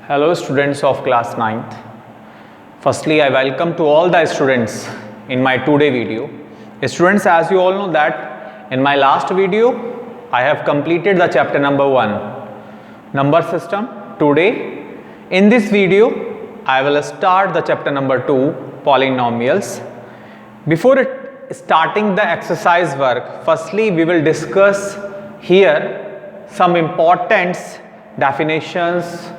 Hello students of class 9th. Firstly, I welcome to all the students in my today video. Students, as you all know that in my last video, I have completed the chapter number 1, number system. Today, in this video, I will start the chapter number 2, polynomials. Before starting the exercise work, firstly, we will discuss here some important definitions.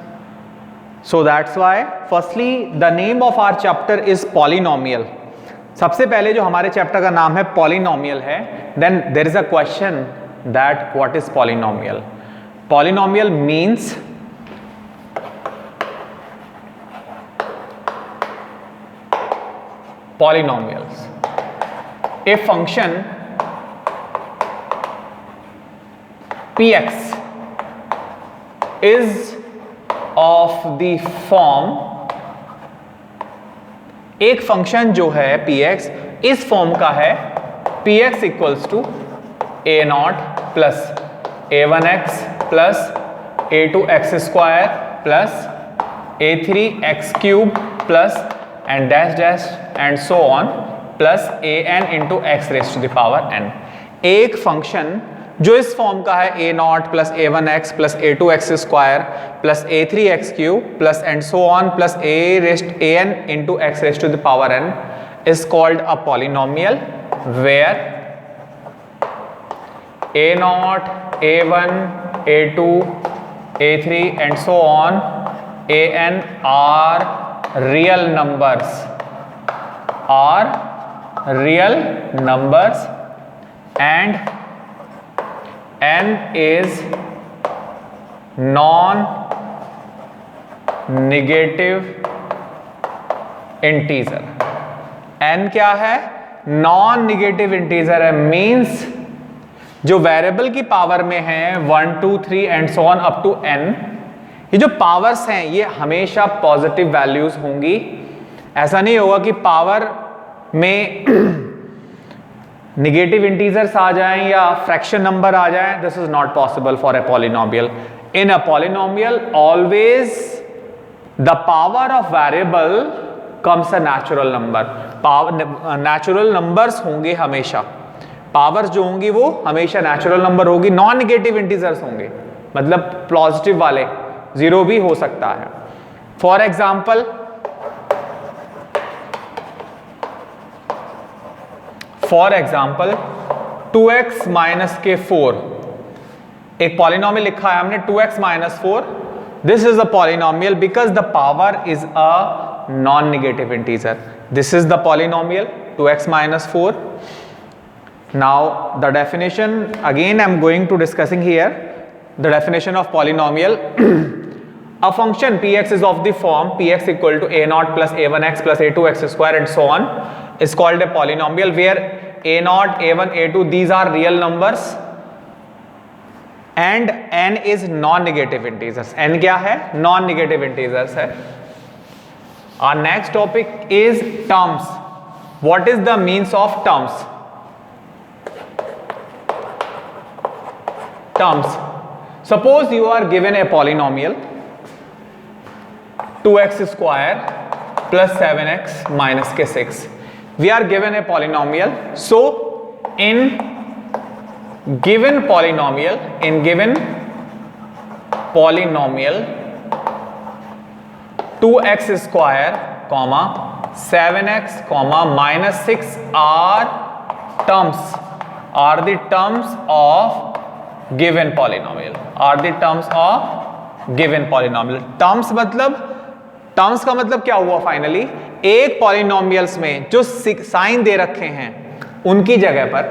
So that's why firstly the name of our chapter is polynomial. सबसे पहले जो हमारे chapter का नाम है polynomial है. Then there is a question that what is polynomial? Polynomial means polynomials. A function px is of the form, एक function जो है px इस फॉर्म का है px equals to a not plus a1x plus a2x square plus a3x cube plus and dash dash and so on plus an into x raise to the power n. एक function जो इस form का है a not plus a1x plus a2x square plus a3x cube plus and so on plus an into x raise to the power n is called a polynomial where a not a1 a2 a3 and so on an are real numbers and n is non-negative integer. n क्या है? non-negative integer है. Means जो variable की power में है 1 2 3 and so on up to n, ये जो powers हैं ये हमेशा पॉजिटिव वैल्यूज होंगी. ऐसा नहीं होगा कि पावर में निगेटिव इंटीजर्स आ जाएं या फ्रैक्शन नंबर आ जाएं. This is not possible for a polynomial. In a polynomial always the power of variable comes a natural number. Natural numbers होंगे हमेशा. पावर्स जो होंगी वो हमेशा नेचुरल नंबर होगी. नॉन निगेटिव इंटीजर्स होंगे, मतलब पॉजिटिव वाले, जीरो भी हो सकता है. For example, for example 2x minus के 4 एक पॉलिनोमियल लिखा है हमने 2x minus 4. This is a polynomial because the power is a non negative integer. This is the polynomial 2x minus 4. Now the definition again I am going to discussing here the definition of polynomial. A function px is of the form px equal to a naught plus a1x plus a2x square and so on is called a polynomial where a naught, a1, a2 these are real numbers and n is non-negative integers. n क्या है? non-negative integers है. Our next topic is terms. What is the means of terms? Terms. Suppose you are given a polynomial 2x square plus 7x minus k 6. We are given a polynomial. So in given polynomial 2x square comma 7x comma minus 6 are the terms of given polynomial. Terms मतलब terms का मतलब क्या हुआ? Finally एक polynomials में जो sign दे रखे हैं उनकी जगह पर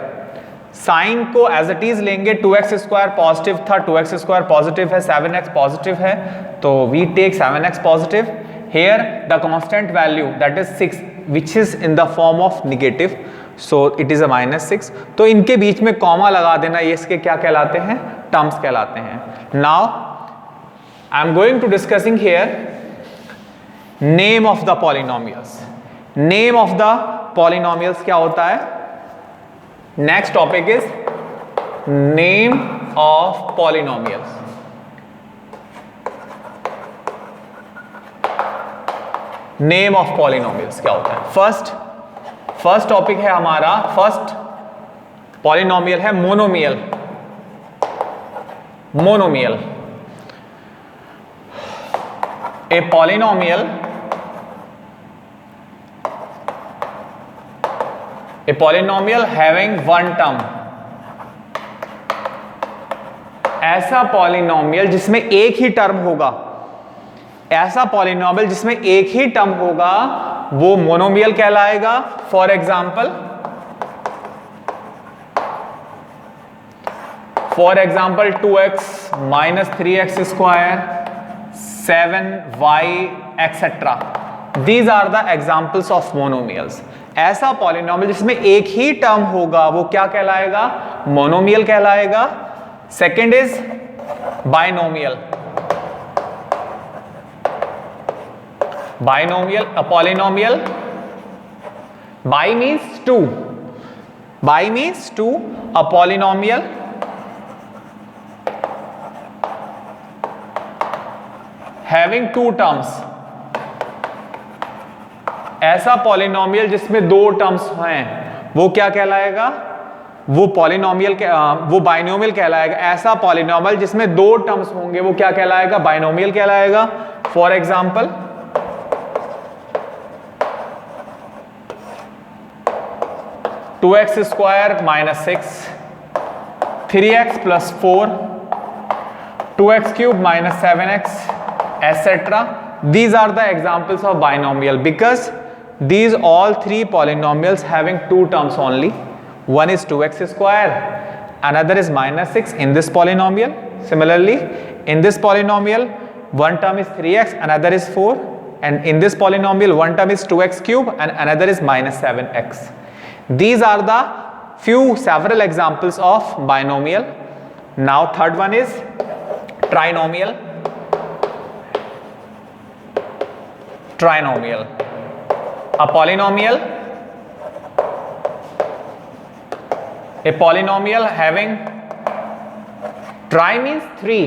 साइन को एज इट इज लेंगे. 2x स्क्वायर पॉजिटिव था, 2x स्क्वायर पॉजिटिव है, 7x पॉजिटिव है, तो we take 7x positive. Here the constant value that is 6 which is in the form of negative, so it is a -6. तो इनके बीच में comma लगा देना, ये इसके क्या कहलाते हैं? टर्म्स कहलाते हैं. Now I am going to discussing here name of the polynomials. Name of the polynomials क्या होता है? Next topic is name of polynomials. Name of polynomials क्या होता है? फर्स्ट टॉपिक है हमारा, फर्स्ट पॉलिनोमियल है monomial. Monomial, a polynomial having one term, ऐसा पॉलिनोमियल जिसमें एक ही टर्म होगा, ऐसा पॉलिनोमियल जिसमें एक ही टर्म होगा वो मोनोमियल कहलाएगा। For example 2x minus 3x square, 7y etc. These are the examples of monomials. ऐसा पॉलिनोमियल जिसमें एक ही टर्म होगा वो क्या कहलाएगा? मोनोमियल कहलाएगा। Second is binomial. Binomial, a polynomial, bi means two, bi means two, a polynomial having two terms, ऐसा polynomial जिसमें दो टर्म्स हैं वो क्या कहलाएगा? वो पॉलिनोमियल, वो बाइनोमियल कहलाएगा। ऐसा पॉलिनोमियल जिसमें दो टर्म्स होंगे वो क्या कहलाएगा? बाइनोमियल कहलाएगा। For example 2x square minus 6, 3x plus 4, 2x cube minus 7x etc. These are the examples of binomial because these all three polynomials having two terms only. One is 2x square, another is minus 6 in this polynomial. Similarly, in this polynomial one term is 3x, another is 4, and in this polynomial one term is 2x cube and another is minus 7x. These are the several examples of binomial. Now third one is trinomial. Trinomial, a polynomial having, tri means three,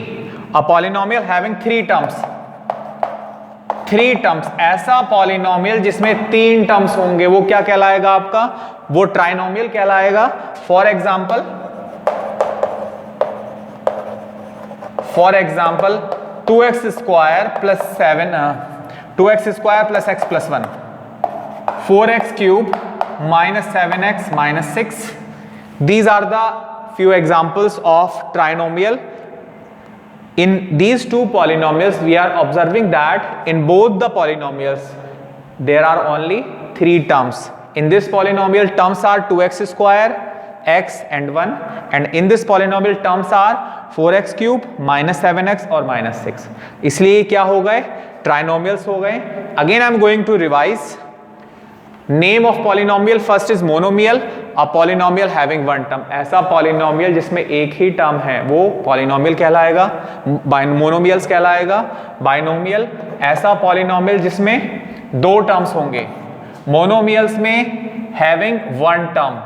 a polynomial having three terms, ऐसा polynomial जिसमें तीन terms होंगे वो क्या कहलाएगा आपका? वो trinomial कहलाएगा। For example 2x square plus 7, 2x square plus x plus 1, 4x cube minus 7x minus 6. These are the few examples of trinomial. In these two polynomials we are observing that in both the polynomials there are only three terms. In this polynomial terms are 2x square, x and 1, and in this polynomial terms are 4x cube minus 7x और minus 6. इसलिए क्या हो गए? Trinomials हो गए। Again I am going to revise. Name of polynomial, first is monomial, a polynomial having one term, ऐसा polynomial जिसमें एक ही टर्म है वो पॉलिनोमियल कहलाएगा, मोनोमियल्स कहलाएगा। बाइनोमियल, ऐसा पॉलिनोमियल जिसमें दो टर्म्स होंगे। मोनोमियल्स में हैविंग वन टर्म,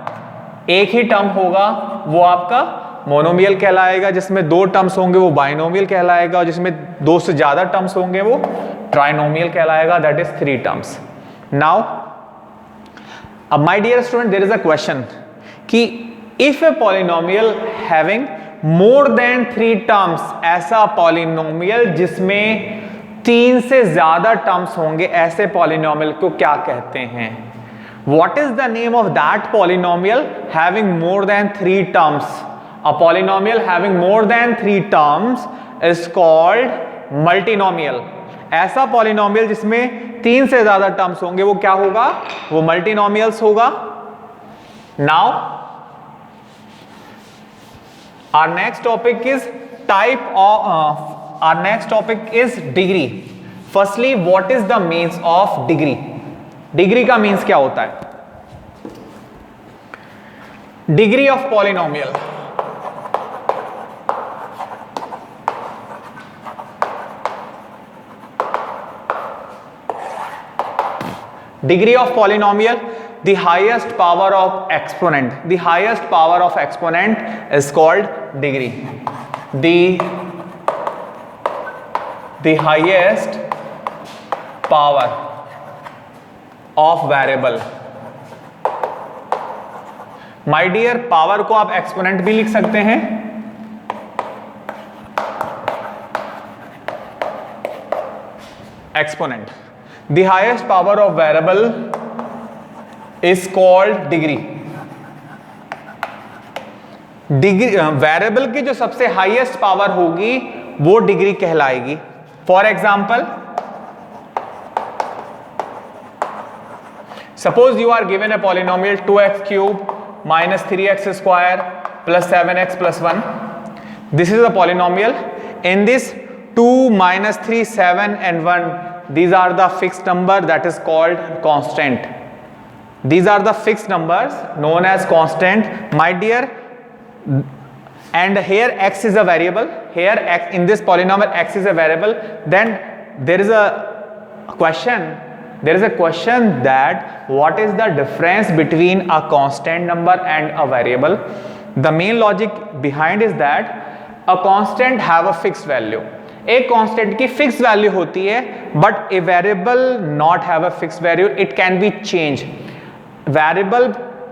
एक ही टर्म होगा वो आपका मोनोमियल कहलाएगा। जिसमें दो टर्म्स होंगे वो बाइनोमियल कहलाएगा, और जिसमें दो से ज्यादा टर्म्स होंगे वो ट्राइनोमियल कहलाएगा, that is three terms. Now अब my dear student, there is a question कि if a polynomial having more than three terms, ऐसा पॉलिनोमियल जिसमें तीन से ज्यादा टर्म्स होंगे, ऐसे पॉलिनोमियल को क्या कहते हैं? What is the name of that polynomial having more than three terms? A polynomial having more than three terms is called multinomial. ऐसा पॉलिनोमियल जिसमें तीन से ज्यादा टर्म्स होंगे वो क्या होगा? वो मल्टीनोमियल्स होगा। Now our next topic is our next topic is degree. Firstly, what is the means of degree? Degree का मीन्स क्या होता है? Degree of polynomial, degree of polynomial, the highest power of exponent, the highest power of exponent is called degree. The highest power of variable. My dear, power को आप exponent भी लिख सकते हैं, exponent. The highest power of variable is called degree. Degree variable की जो सबसे highest power होगी वो डिग्री कहलाएगी। For example, suppose you are given a polynomial 2x cube minus 3x square plus 7x plus 1. This is a polynomial. In this 2 minus 3, 7 and 1, these are the fixed number that is called constant. These are the fixed numbers known as constant, my dear. And here x is a variable. Here x, in this polynomial x is a variable. Then there is a question. There is a question that what is the difference between a constant number and a variable? The main logic behind is that a constant have a fixed value. एक constant की fixed value होती है, but a variable not have a fixed value. It can be changed. Variable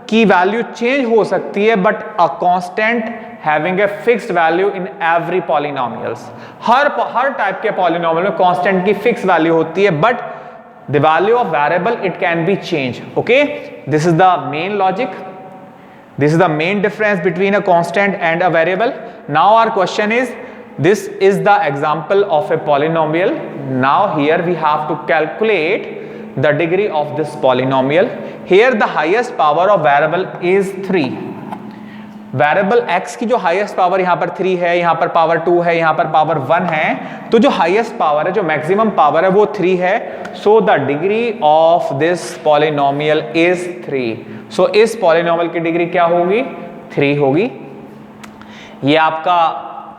की value change हो सकती है, but a constant having a fixed value in every polynomials. Her type के polynomial में constant की fixed value होती है, but the value of variable it can be changed. Okay, this is the main logic. This is the main difference between a constant and a variable. Now our question is, this is the example of a polynomial. Now here we have to calculate the degree of this polynomial. Here the highest power of variable is 3. Variable x की जो highest power यहाँ पर 3 है, यहाँ पर power 2 है, यहाँ पर पावर 1 है, तो जो हाईएस्ट पावर है, जो मैक्सिमम पावर है वो 3 है। So the degree of this polynomial is 3। सो इस पॉलिनोमियल की डिग्री क्या होगी? 3 होगी। ये आपका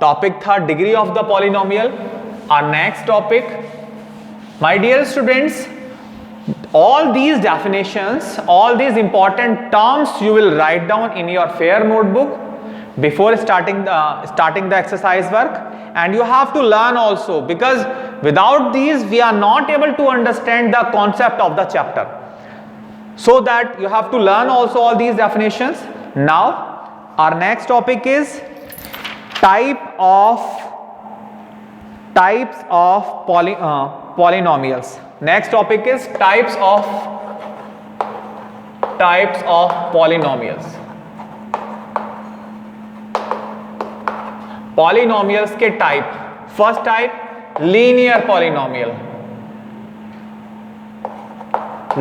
टॉपिक था degree of the polynomial. Our next topic, my dear students, all these definitions, all these important terms you will write down in your fair notebook before starting the exercise work, and you have to learn also, because without these we are not able to understand the concept of the chapter. So that you have to learn also all these definitions. Now our next topic is types of polynomials. Next topic is types of polynomials. Polynomials के type. First type, linear polynomial.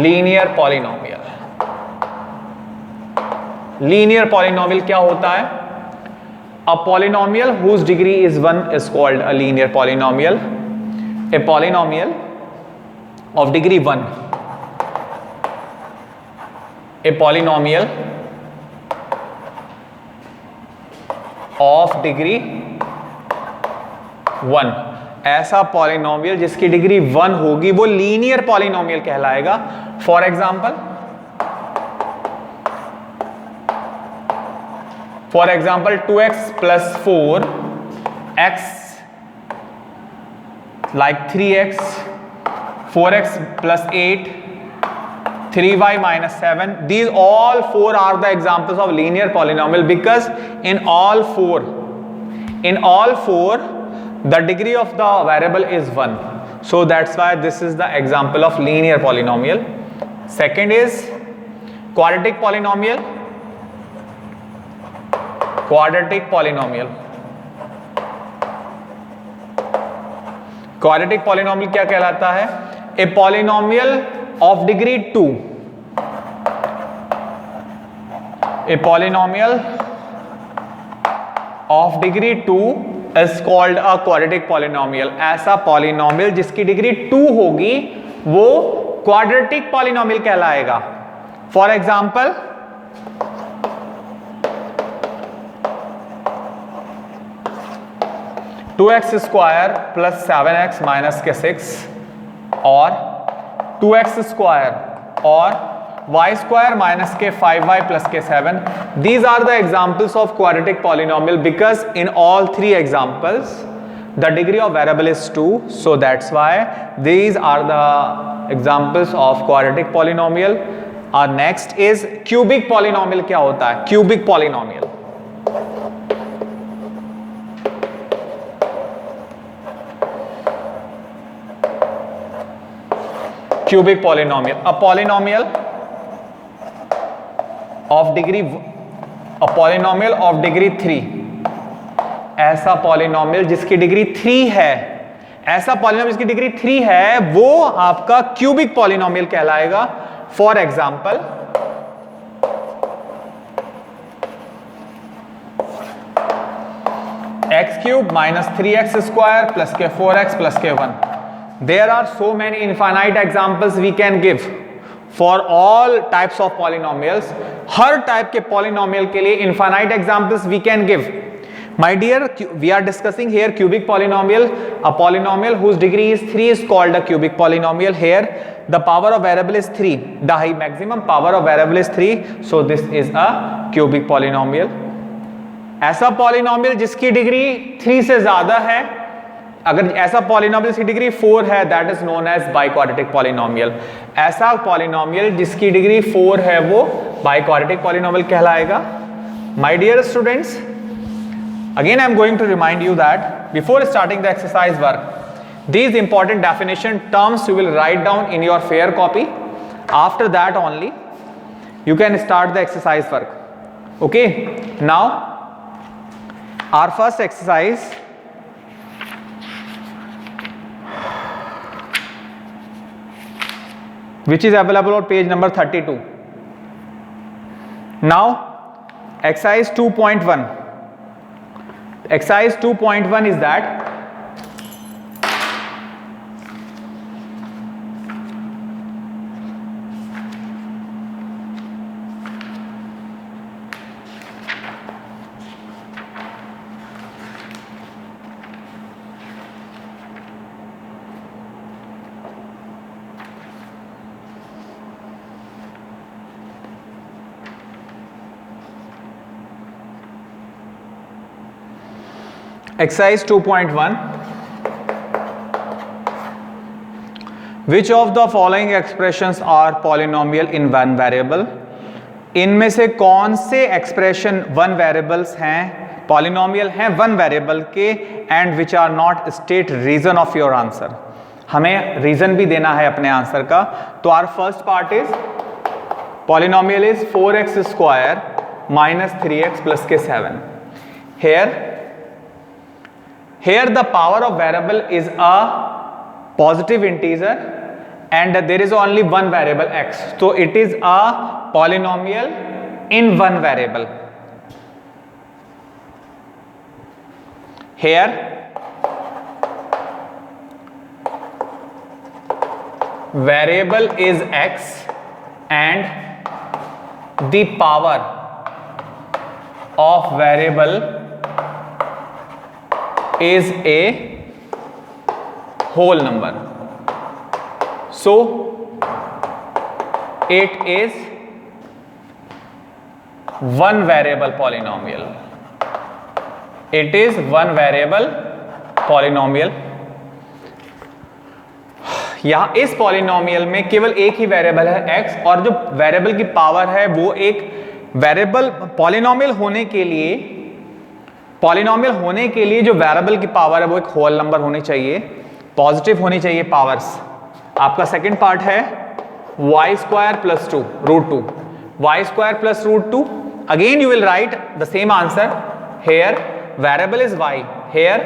Linear polynomial. Linear polynomial क्या होता है? A polynomial whose degree is 1 is called a linear polynomial. A polynomial of degree 1, a polynomial of degree 1, ऐसा polynomial जिसकी degree 1 होगी वो linear polynomial कहलाएगा। For example 2x plus 4, x like 3x, 4x plus 8, 3y minus 7. These all 4 are the examples of linear polynomial, because in all four the degree of the variable is 1. So that's why this is the example of linear polynomial. Second is quadratic polynomial. Quadratic polynomial क्या कहलाता है? A polynomial of degree 2. A polynomial of degree 2 is called a quadratic polynomial. ऐसा polynomial जिसकी degree 2 होगी वो quadratic polynomial कहलाएगा। For example, two x square plus 7x minus के 6 और 2x स्क्वायर और y स्क्वायर माइनस के 5y प्लस के 7. These are the examples of quadratic polynomial, because in all 3 examples the degree of variable is 2, so that's why these are the examples of quadratic polynomial. और next is cubic polynomial. क्या होता है cubic polynomial? Cubic polynomial, a polynomial of degree 3, ऐसा polynomial जिसकी degree 3 है, ऐसा polynomial जिसकी degree 3 है वो आपका क्यूबिक पॉलिनोमियल कहलाएगा। For example x³ minus 3x square plus के 4x प्लस के 1। There are so many infinite examples we can give for all types of polynomials. हर टाइप के पॉलिनोमियल के लिए infinite examples we can give. My dear, we are discussing here cubic polynomial. A polynomial whose degree is 3 is called a cubic polynomial. Here the power of variable is 3. The maximum power of variable is 3. So this is a cubic polynomial. ऐसा polynomial जिसकी degree 3 से ज्यादा है, अगर ऐसा polynomial जिसकी degree 4 है, that is known as biquadratic polynomial. ऐसा polynomial जिसकी डिग्री 4 है वो biquadratic polynomial कहलाएगा। My dear students, again I am going to remind you that before starting the exercise work, these important definition terms you will write down in your fair copy. After that only you can start the exercise work. Okay, now our first exercise, which is available on page number 32. Now exercise 2.1. Exercise 2.1 is that exercise 2.1, which of the following expressions are polynomial in one variable? इनमें से कौन से expression one variables हैं, polynomial हैं one variable के, and which are not state reason of your answer. हमें reason भी देना है अपने आंसर का। तो our first part is polynomial is 4x square minus 3x plus के 7। Here the power of variable is a positive integer and there is only one variable x. So it is a polynomial in one variable. Here variable is x and the power of variable is a whole number. So it is one variable polynomial. It is one variable polynomial. यहाँ इस polynomial में केवल एक ही variable है x, और जो variable की power है वो एक वेरिएबल पॉलिनोमियल होने के लिए जो वेरिएबल की पावर है वो एक होल नंबर होनी चाहिए, पॉजिटिव होनी चाहिए पावर्स। आपका सेकंड पार्ट है y square plus 2 root 2, y square plus root 2। Again you will write the same answer. Here variable is y, here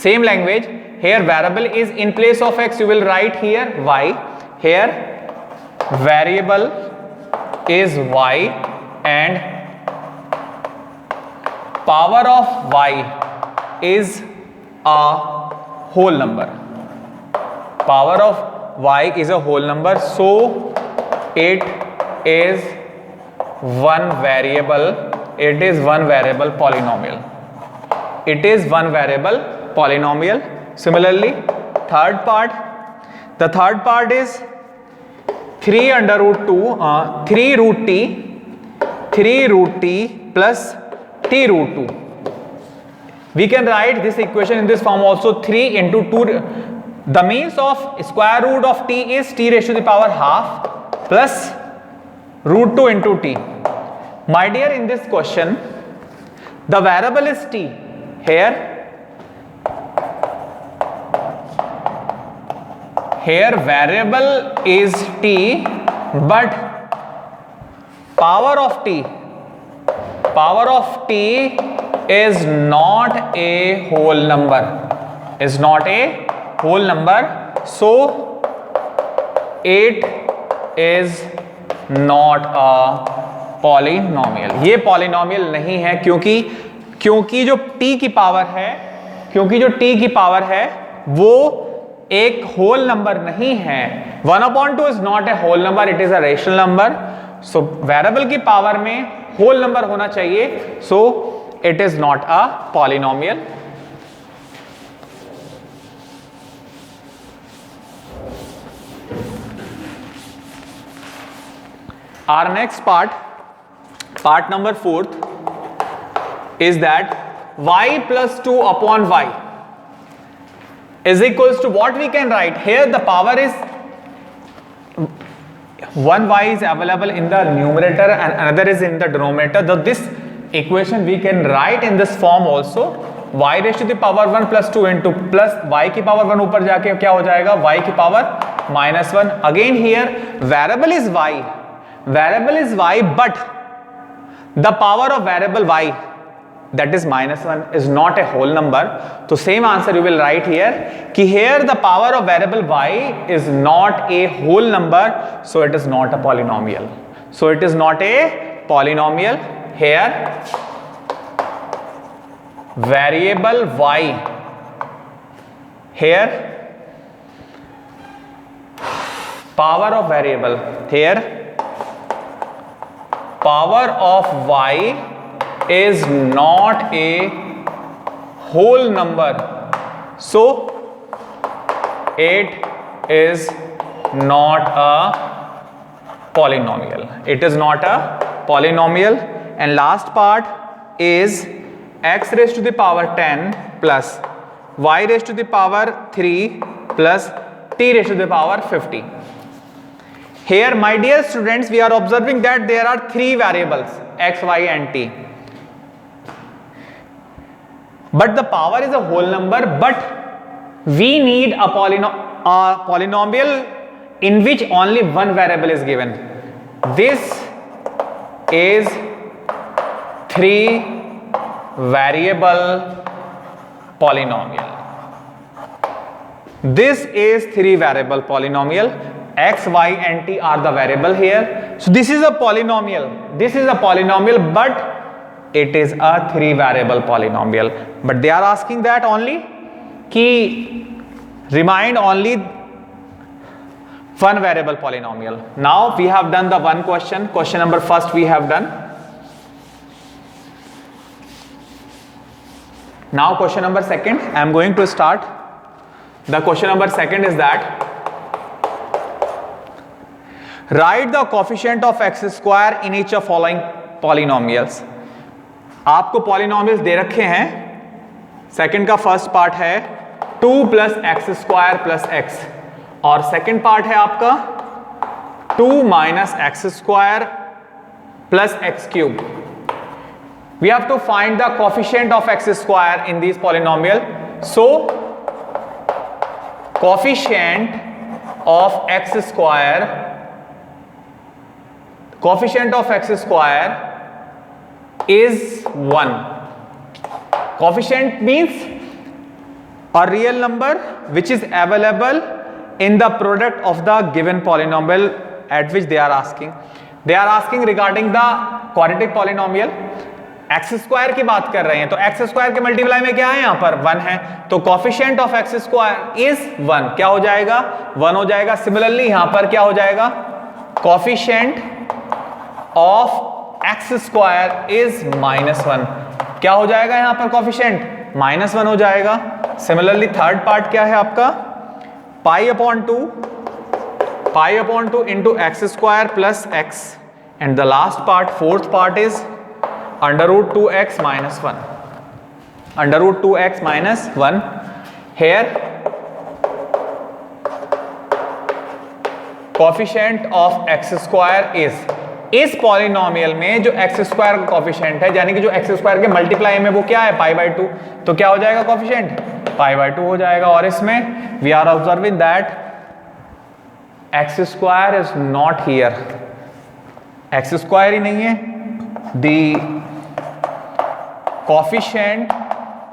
same language, here variable is in place of x, you will write here y. Here variable is y and power of y is a whole number. Power of y is a whole number, so it is one variable. It is one variable polynomial. It is one variable polynomial. Similarly, third part, the third part is 3 under root 2, 3 root t plus t root 2. We can write this equation in this form also, 3 into 2 the means of square root of t is t raised to the power half plus root 2 into t. My dear, in this question the variable is t. Here variable is t, but power of t is not a whole number, so it is not a polynomial. ये polynomial नहीं है क्योंकि जो t की power है वो एक whole number नहीं है. 1/2 is not a whole number, it is a rational number. So variable की पावर में होल नंबर होना चाहिए, so it is not a polynomial. Our next part number 4th, is that y plus 2 upon y is equals to what we can write. Here the power is one y is available in the numerator and another is in the denominator. Though this equation we can write in this form also. y raised to the power 1 plus 2 into plus y की power 1 ऊपर जाके क्या हो जाएगा, y की power -1. Again here variable is y, but the power of variable y, that is -1, is not a whole number. So same answer you will write here कि here the power of variable y is not a whole number, so it is not a polynomial. Here variable y, here power of variable, here power of y is not a whole number, so it is not a polynomial. And last part is x raised to the power 10 plus y raised to the power 3 plus t raised to the power 50. Here my dear students, we are observing that there are three variables x, y and t, but the power is a whole number, but we need a polynomial in which only one variable is given. This is three variable polynomial. X, y and t are the variable here. So this is a polynomial, but it is a three variable polynomial. But they are asking that only कि remind only one variable polynomial. Now we have done the one question number first we have done. Now question number second I am going to start. The question number second is that write the coefficient of x square in each of following polynomials. आपको polynomials दे रखे हैं. Second का first part है 2 plus x square plus x और second part है आपका 2 minus x square plus x cube. We have to find the coefficient of x square in these polynomial. So coefficient of x square is 1. Coefficient means a real number which is available in the product of the given polynomial at which they are asking. They are asking regarding the quadratic polynomial. X square की बात कर रहे हैं तो x square के multiply में क्या है, यहां पर 1 है, तो coefficient of X square is 1. क्या हो जाएगा, 1 हो जाएगा. सिमिलरली यहां पर क्या हो जाएगा, coefficient of X square is -1. क्या हो जाएगा यहां पर, कोफिशिएंट -1 हो जाएगा. सिमिलरली थर्ड पार्ट क्या है आपका, pi upon 2 into x square plus x and the last part fourth part is √2x minus 1. √2x minus 1. Here coefficient of X square इस पॉलिनोमियल में जो एक्स स्क्वायर का कोफिशिएंट है, यानी कि जो एक्स स्क्वायर के मल्टीप्लाई में वो क्या है, पाई बाई 2, तो क्या हो जाएगा कोफिशिएंट, पाई बाई 2 हो जाएगा। और इसमें we are observing that X square is not here, X square ही नहीं है, the coefficient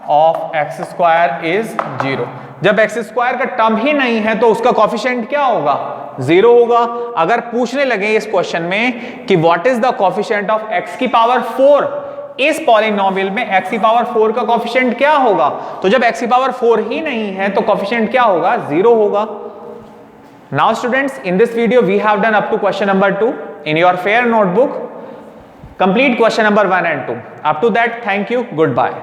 of X square is 0। जब एक्स स्क्वायर का टर्म ही नहीं है तो उसका कोफिशिएंट क्या होगा, 0 होगा। अगर पूछने लगे इस क्वेश्चन में कि what is the coefficient of x की पावर 4, इस पॉलिनोमियल में एक्स की पावर 4 का कोफिशिएंट क्या होगा, तो जब एक्स की पावर 4 ही नहीं है तो कोफिशिएंट क्या होगा, 0 होगा। Now students, in this video we have done up to question number 2 in your fair notebook. Complete question number 1 and 2. Up to that, thank you, goodbye.